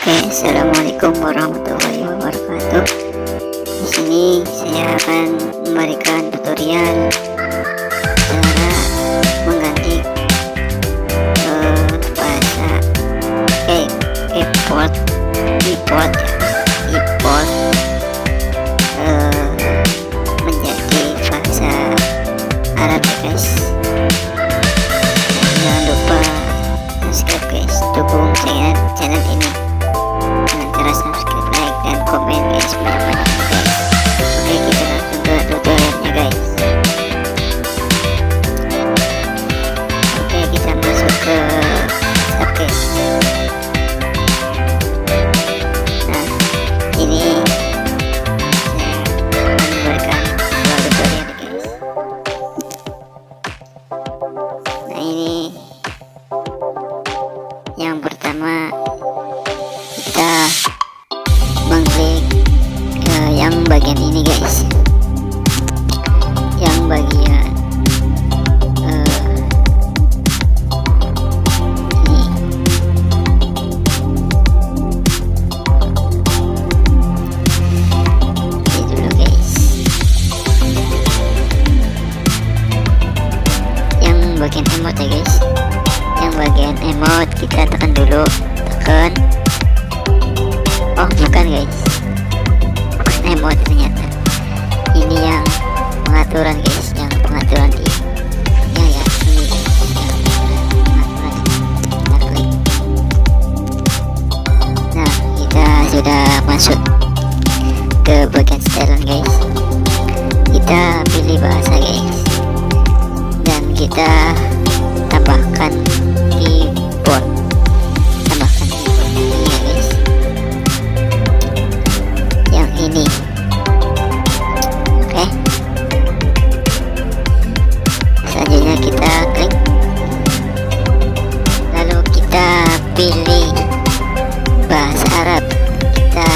Oke, assalamualaikum warahmatullahi wabarakatuh. Di sini saya akan memberikan tutorial cara mengganti bahasa keyboard menjadi bahasa Arab ya guys. Jangan lupa subscribe guys, dukung channel ini dengan cara subscribe, like, dan komen guys, banyak-banyak guys. Oke, kita langsung ke tutorialnya guys. Oke, kita masuk ke tab guys. Nah, ini saya akan memberikan dua tutorial guys. Nah, ini yang pertama, kita mengklik yang bagian ini guys, yang bagian ini. Ini dulu guys, yang bagian emot ya guys. Yang bagian emot kita tekan dulu, oh bukan guys, bukan emot ternyata. Ini yang pengaturan guys, yang pengaturan di ya ini guys, yang pengaturan. Kita klik. Nah, kita sudah masuk ke bagian setelan guys. Kita pilih bahasa guys, dan kita tambahkan keyboard ini ya guys, yang ini. Oke, selanjutnya kita klik, lalu kita pilih bahasa Arab, kita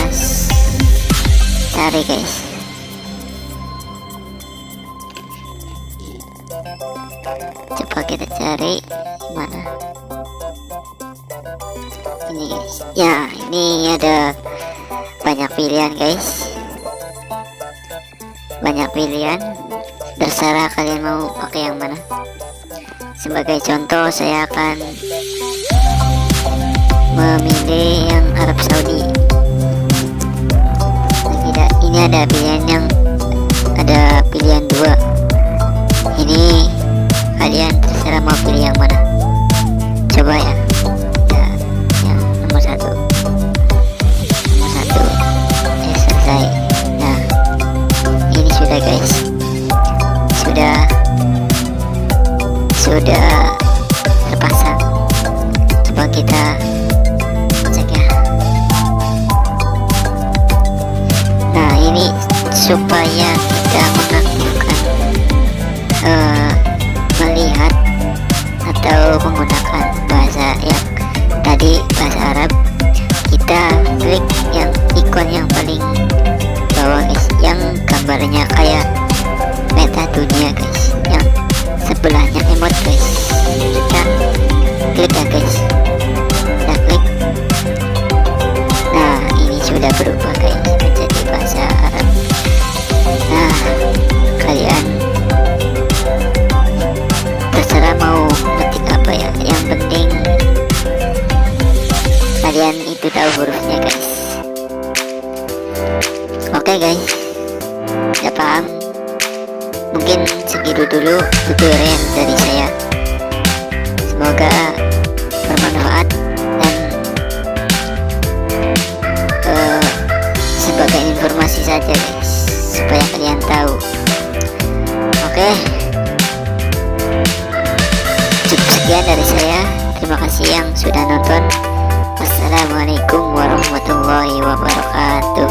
cari guys. Coba kita cari mana ini guys. Ya, ini ada banyak pilihan guys, banyak pilihan, terserah kalian mau pakai yang mana. Sebagai contoh, saya akan memilih yang Arab Saudi. Tidak, ini ada pilihan yang ada pilihan dua. Ini kalian terserah mau pilih yang mana. Coba ya, yang nomor satu selesai. Nah, ini sudah guys, sudah terpasang. Coba kita cek ya. Nah, ini supaya kita mengaktifkan melihat atau menggunakan bahasa yang tadi, bahasa Arab, kita klik yang ikon yang paling bawah guys, yang gambarnya kayak peta dunia guys, yang sebelahnya emot guys. Kita klik ya guys, kita klik. Nah, ini sudah berubah guys menjadi bahasa Arab. Nah, kalian terserah mau ngetik apa ya, yang penting kalian itu tahu hurufnya guys. Oke guys, udah paham? Mungkin segitu dulu tutorial dari saya. Semoga bermanfaat dan sebagai informasi saja guys, supaya kalian tahu. Oke, cukup sekian dari saya. Terima kasih yang sudah nonton. Wassalamualaikum warahmatullahi wabarakatuh.